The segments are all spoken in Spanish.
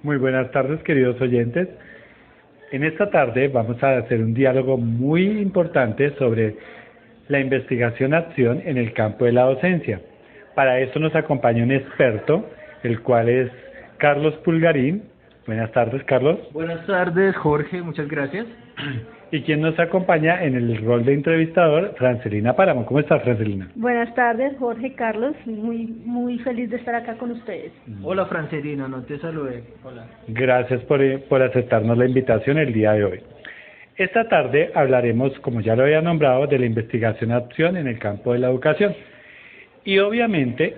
Muy buenas tardes, queridos oyentes. En esta tarde vamos a hacer un diálogo muy importante sobre la investigación-acción en el campo de la docencia. Para esto nos acompaña un experto, el cual es Carlos Pulgarín. Buenas tardes, Carlos. Buenas tardes, Jorge, muchas gracias. Y quien nos acompaña en el rol de entrevistador, Francelina Páramo. ¿Cómo estás, Francelina? Buenas tardes, Jorge, Carlos, muy feliz de estar acá con ustedes. Hola, Francelina, no te saludé. Hola. Gracias por aceptarnos la invitación el día de hoy. Esta tarde hablaremos, como ya lo había nombrado, de la investigación-acción en el campo de la educación. Y obviamente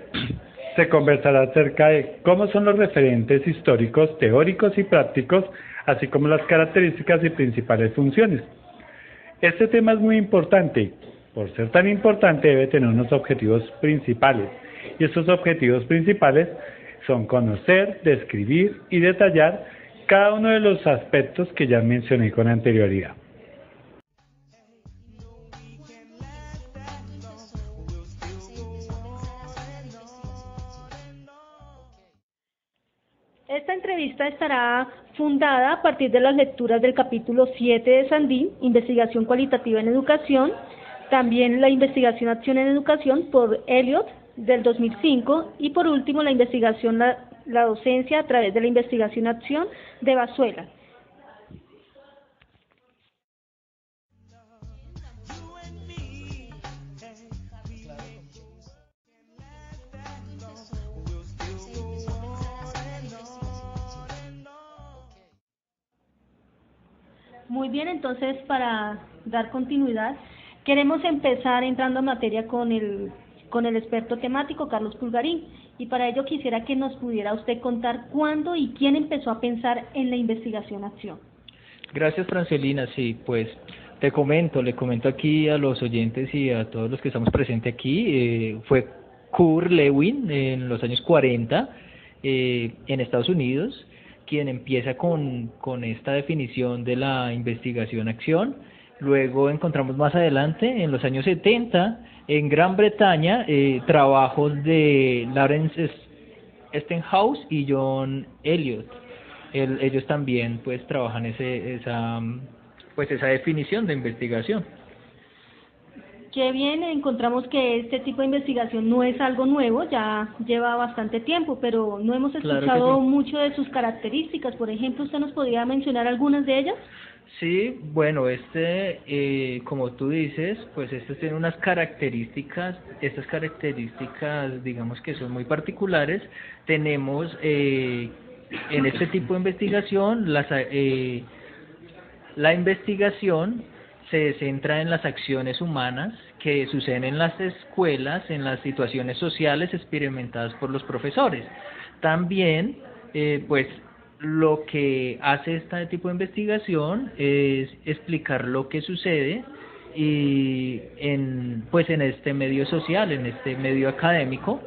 se conversará acerca de cómo son los referentes históricos, teóricos y prácticos, así como las características y principales funciones. Este tema es muy importante. Por ser tan importante debe tener unos objetivos principales. Y estos objetivos principales son conocer, describir y detallar cada uno de los aspectos que ya mencioné con anterioridad. Esta entrevista estará fundada a partir de las lecturas del capítulo 7 de Sandín, Investigación Cualitativa en Educación, también la Investigación-Acción en Educación por Elliott del 2005 y por último la investigación la docencia a través de la Investigación-Acción de Vazuela. Muy bien, entonces para dar continuidad, queremos empezar entrando en materia con el experto temático Carlos Pulgarín, y para ello quisiera que nos pudiera usted contar cuándo y quién empezó a pensar en la investigación-acción. Gracias, Francelina. Sí, pues le comento aquí a los oyentes y a todos los que estamos presentes aquí. Fue Kurt Lewin en los años 40 en Estados Unidos, quien empieza con esta definición de la investigación-acción. Luego encontramos más adelante, en los años 70, en Gran Bretaña, trabajos de Lawrence Stenhouse y John Elliott. Ellos también pues trabajan esa definición de investigación. Qué bien, encontramos que este tipo de investigación no es algo nuevo, ya lleva bastante tiempo, pero no hemos escuchado mucho de sus características. Por ejemplo, ¿usted nos podría mencionar algunas de ellas? Sí, bueno, como tú dices, pues tiene unas características, estas características digamos que son muy particulares. Tenemos en este tipo de investigación, la investigación se centra en las acciones humanas que suceden en las escuelas, en las situaciones sociales experimentadas por los profesores. También, pues, lo que hace este tipo de investigación es explicar lo que sucede y en este medio social, en este medio académico.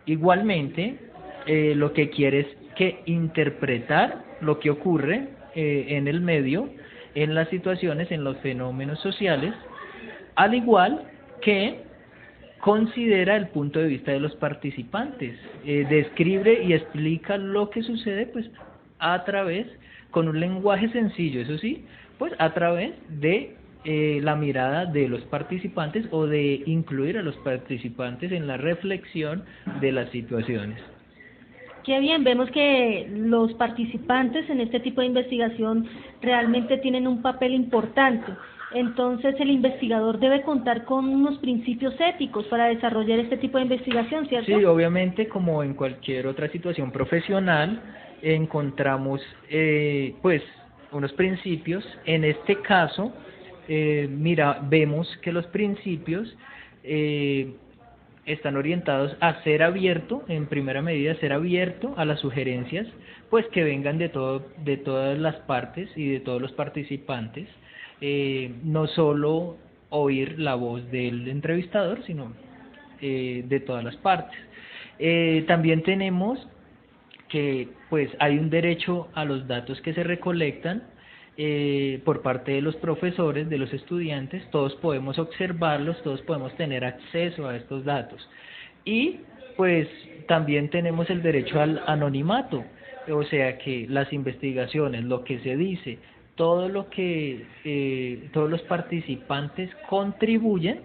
Igualmente, lo que quiere es interpretar lo que ocurre en el medio, en las situaciones, en los fenómenos sociales, al igual que considera el punto de vista de los participantes, describe y explica lo que sucede pues a través, con un lenguaje sencillo, eso sí, pues a través de la mirada de los participantes o de incluir a los participantes en la reflexión de las situaciones. Qué bien, vemos que los participantes en este tipo de investigación realmente tienen un papel importante. Entonces, el investigador debe contar con unos principios éticos para desarrollar este tipo de investigación, ¿cierto? Sí, obviamente, como en cualquier otra situación profesional, encontramos pues unos principios. En este caso, vemos que los principios están orientados a ser abierto, en primera medida, ser abierto a las sugerencias, pues que vengan de todas las partes y de todos los participantes, no solo oír la voz del entrevistador, sino de todas las partes. También tenemos que pues hay un derecho a los datos que se recolectan por parte de los profesores, de los estudiantes. Todos podemos observarlos, todos podemos tener acceso a estos datos. Y pues también tenemos el derecho al anonimato. o sea que las investigaciones, lo que se dice, todo lo que todos los participantes contribuyen,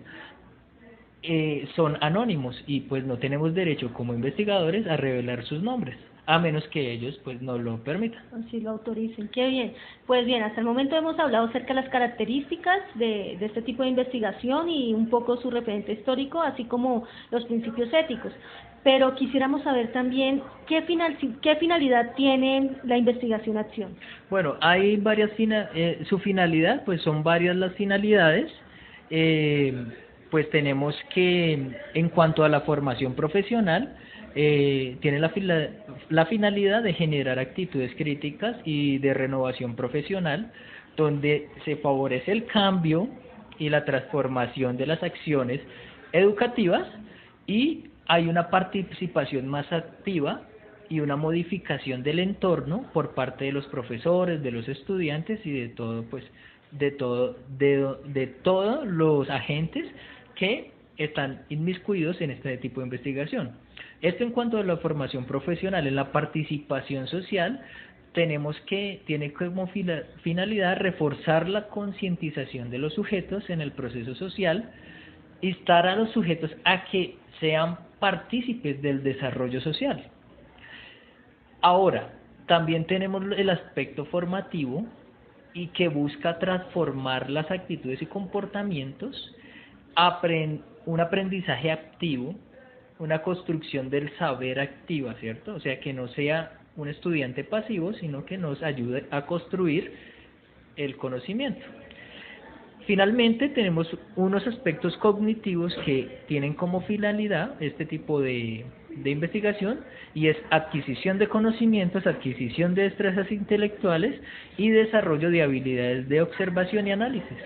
son anónimos y pues no tenemos derecho como investigadores a revelar sus nombres, a menos que ellos pues nos lo permitan. Así lo autoricen. Qué bien. Pues bien, hasta el momento hemos hablado acerca de las características de este tipo de investigación y un poco su referente histórico, así como los principios éticos. Pero quisiéramos saber también qué finalidad tiene la investigación-acción. Bueno, hay varias su finalidad, pues son varias las finalidades. Pues tenemos que, en cuanto a la formación profesional, tiene la finalidad de generar actitudes críticas y de renovación profesional, donde se favorece el cambio y la transformación de las acciones educativas y hay una participación más activa y una modificación del entorno por parte de los profesores, de los estudiantes y de todo, pues, de todos los agentes que están inmiscuidos en este tipo de investigación. Esto en cuanto a la formación profesional. En la participación social tiene como finalidad reforzar la concientización de los sujetos en el proceso social, instar a los sujetos a que sean partícipes del desarrollo social. Ahora, también tenemos el aspecto formativo y que busca transformar las actitudes y comportamientos, un aprendizaje activo, una construcción del saber activa, ¿cierto? O sea, que no sea un estudiante pasivo, sino que nos ayude a construir el conocimiento. Finalmente, tenemos unos aspectos cognitivos que tienen como finalidad este tipo de investigación, y es adquisición de conocimientos, adquisición de destrezas intelectuales y desarrollo de habilidades de observación y análisis.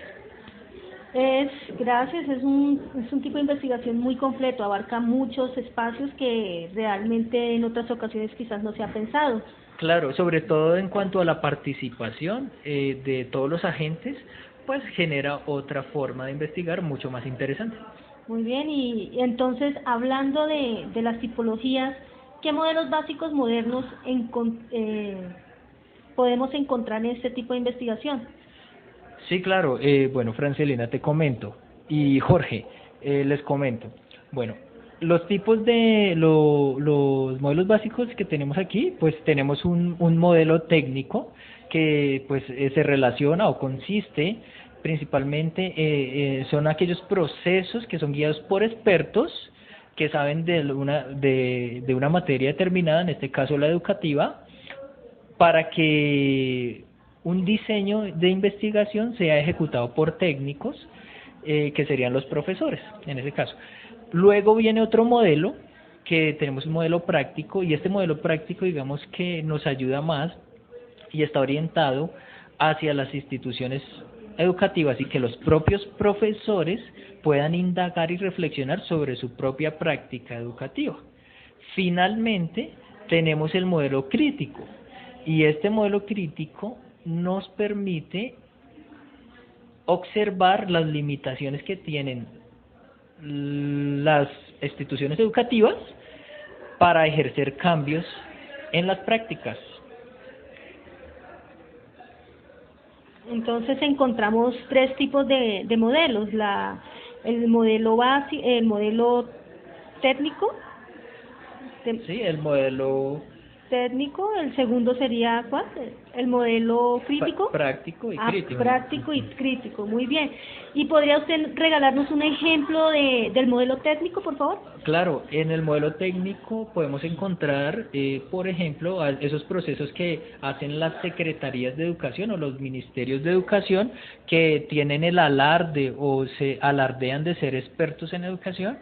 Gracias, es un tipo de investigación muy completo, abarca muchos espacios que realmente en otras ocasiones quizás no se ha pensado. Claro, sobre todo en cuanto a la participación de todos los agentes, pues genera otra forma de investigar mucho más interesante. Muy bien, y entonces hablando de las tipologías, ¿qué modelos básicos modernos podemos encontrar en este tipo de investigación? Sí, claro. Bueno, Francelina, te comento. Y Jorge, les comento. Bueno, los tipos de los modelos básicos que tenemos aquí, pues tenemos un modelo técnico que pues se relaciona o consiste principalmente, son aquellos procesos que son guiados por expertos que saben de una materia determinada, en este caso la educativa, para que un diseño de investigación sea ejecutado por técnicos, que serían los profesores, en ese caso. Luego viene otro modelo, que tenemos un modelo práctico, y este modelo práctico, digamos que nos ayuda más y está orientado hacia las instituciones educativas y que los propios profesores puedan indagar y reflexionar sobre su propia práctica educativa. Finalmente, tenemos el modelo crítico, y este modelo crítico nos permite observar las limitaciones que tienen las instituciones educativas para ejercer cambios en las prácticas. Entonces encontramos tres tipos de modelos, el modelo básico, el modelo técnico. Sí, el modelo técnico, el segundo sería ¿cuál? El modelo crítico. Práctico y crítico. Práctico y crítico, muy bien. ¿Y podría usted regalarnos un ejemplo del modelo técnico, por favor? Claro, en el modelo técnico podemos encontrar, por ejemplo, esos procesos que hacen las secretarías de educación o los ministerios de educación, que tienen el alarde o se alardean de ser expertos en educación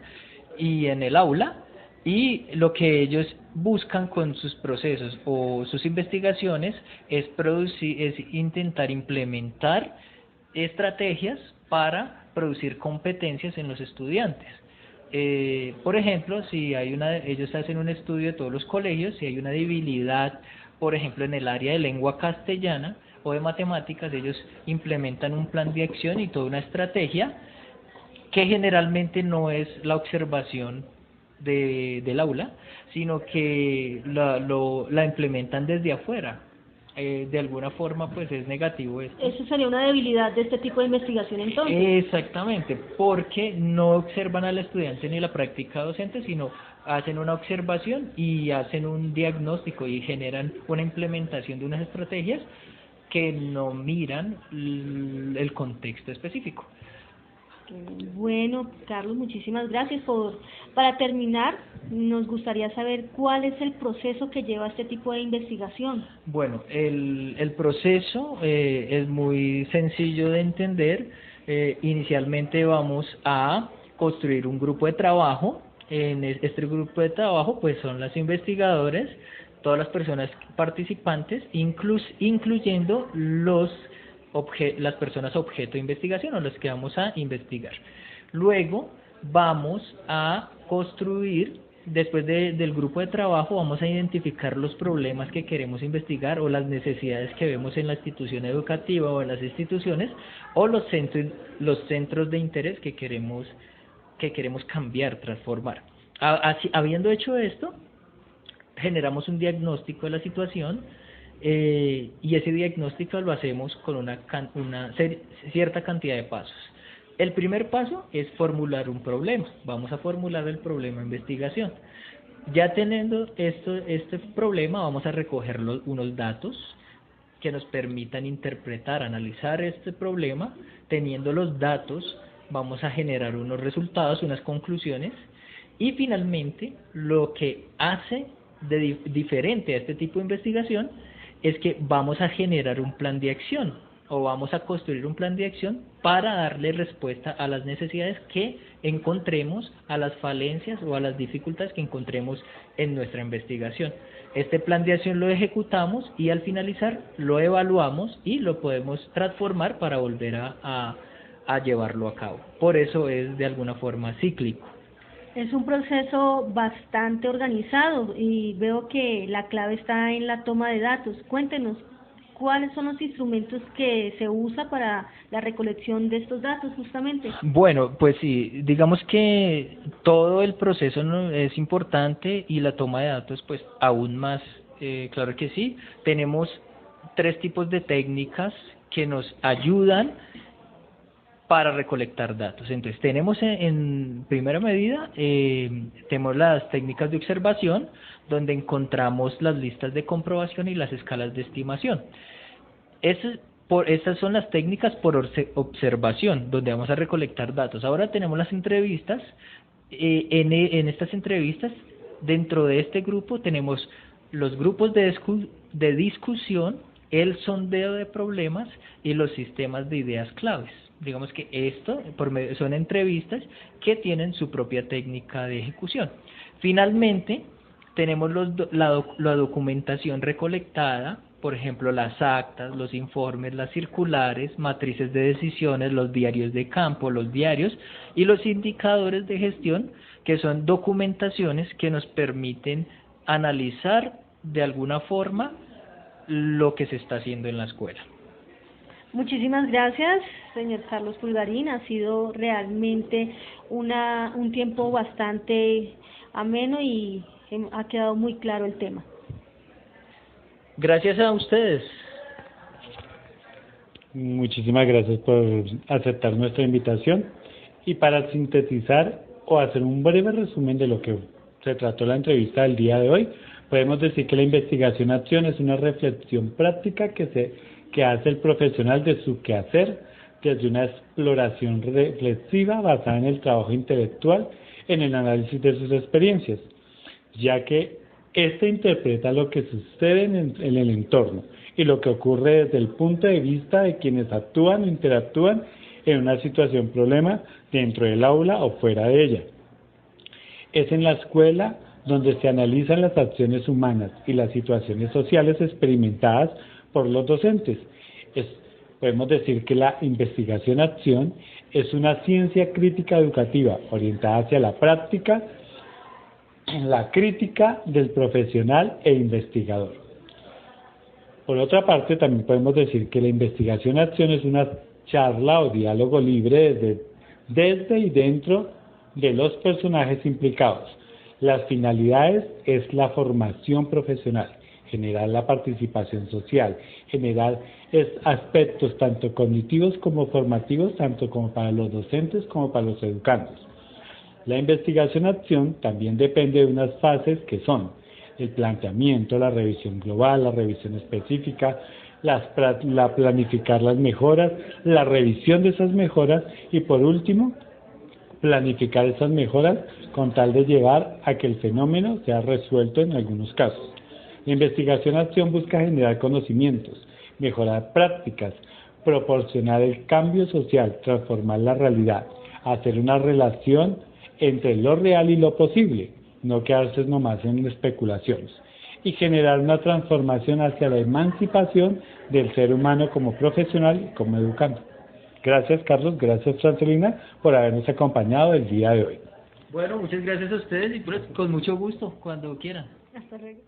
y en el aula, y lo que ellos buscan con sus procesos o sus investigaciones es intentar implementar estrategias para producir competencias en los estudiantes. Por ejemplo, si ellos hacen un estudio de todos los colegios, si hay una debilidad, por ejemplo, en el área de lengua castellana o de matemáticas, ellos implementan un plan de acción y toda una estrategia que generalmente no es la observación del aula, sino que la implementan desde afuera. De alguna forma pues es negativo esto. Eso sería una debilidad de este tipo de investigación entonces. Exactamente, porque no observan al estudiante ni la práctica docente, sino hacen una observación y hacen un diagnóstico y generan una implementación de unas estrategias que no miran el contexto específico. Bueno, Carlos, muchísimas gracias. Para terminar, nos gustaría saber cuál es el proceso que lleva este tipo de investigación. Bueno, el proceso es muy sencillo de entender. Inicialmente vamos a construir un grupo de trabajo. En este grupo de trabajo pues son los investigadores, todas las personas participantes, incluyendo las personas objeto de investigación o los que vamos a investigar. Luego vamos a construir, después del grupo de trabajo, vamos a identificar los problemas que queremos investigar o las necesidades que vemos en la institución educativa o en las instituciones o los centros de interés que queremos cambiar, transformar. Habiendo hecho esto, generamos un diagnóstico de la situación. Y ese diagnóstico lo hacemos con una cierta cantidad de pasos. El primer paso es formular un problema. Vamos a formular el problema de investigación. Ya teniendo este problema, vamos a recoger unos datos que nos permitan interpretar, analizar este problema. Teniendo los datos, vamos a generar unos resultados, unas conclusiones. Y finalmente, lo que hace de diferente a este tipo de investigación es que vamos a generar un plan de acción o vamos a construir un plan de acción para darle respuesta a las necesidades que encontremos, a las falencias o a las dificultades que encontremos en nuestra investigación. Este plan de acción lo ejecutamos y al finalizar lo evaluamos y lo podemos transformar para volver a llevarlo a cabo. Por eso es de alguna forma cíclico. Es un proceso bastante organizado y veo que la clave está en la toma de datos. Cuéntenos, ¿cuáles son los instrumentos que se usa para la recolección de estos datos justamente? Bueno, pues sí, digamos que todo el proceso es importante y la toma de datos pues aún más, claro que sí. Tenemos 3 tipos de técnicas que nos ayudan para recolectar datos. Entonces tenemos en primera medida, tenemos las técnicas de observación, donde encontramos las listas de comprobación y las escalas de estimación. Estas son las técnicas por observación, donde vamos a recolectar datos. Ahora tenemos las entrevistas. En estas entrevistas, dentro de este grupo, tenemos los grupos de discusión, el sondeo de problemas y los sistemas de ideas claves. Digamos que esto son entrevistas que tienen su propia técnica de ejecución. Finalmente, tenemos la documentación recolectada, por ejemplo, las actas, los informes, las circulares, matrices de decisiones, los diarios de campo, los diarios y los indicadores de gestión, que son documentaciones que nos permiten analizar de alguna forma lo que se está haciendo en la escuela. Muchísimas gracias, señor Carlos Pulgarín. Ha sido realmente un tiempo bastante ameno y ha quedado muy claro el tema. Gracias a ustedes. Muchísimas gracias por aceptar nuestra invitación. Y para sintetizar o hacer un breve resumen de lo que se trató la entrevista del día de hoy, podemos decir que la investigación-acción es una reflexión práctica que hace el profesional de su quehacer desde una exploración reflexiva basada en el trabajo intelectual, en el análisis de sus experiencias, ya que éste interpreta lo que sucede en el entorno y lo que ocurre desde el punto de vista de quienes actúan o interactúan en una situación problema dentro del aula o fuera de ella. Es en la escuela donde se analizan las acciones humanas y las situaciones sociales experimentadas por los docentes. Podemos decir que la investigación-acción es una ciencia crítica educativa orientada hacia la práctica, la crítica del profesional e investigador. Por otra parte, también podemos decir que la investigación-acción es una charla o diálogo libre desde y dentro de los personajes implicados. Las finalidades es la formación profesional, generar la participación social, generar aspectos tanto cognitivos como formativos, tanto como para los docentes como para los educandos. La investigación-acción también depende de unas fases que son el planteamiento, la revisión global, la revisión específica, planificar las mejoras, la revisión de esas mejoras y por último, planificar esas mejoras con tal de llevar a que el fenómeno sea resuelto en algunos casos. La investigación-acción busca generar conocimientos, mejorar prácticas, proporcionar el cambio social, transformar la realidad, hacer una relación entre lo real y lo posible, no quedarse nomás en especulaciones, y generar una transformación hacia la emancipación del ser humano como profesional y como educando. Gracias, Carlos, gracias, Francelina, por habernos acompañado el día de hoy. Bueno, muchas gracias a ustedes y pues, con mucho gusto, cuando quieran. Hasta luego.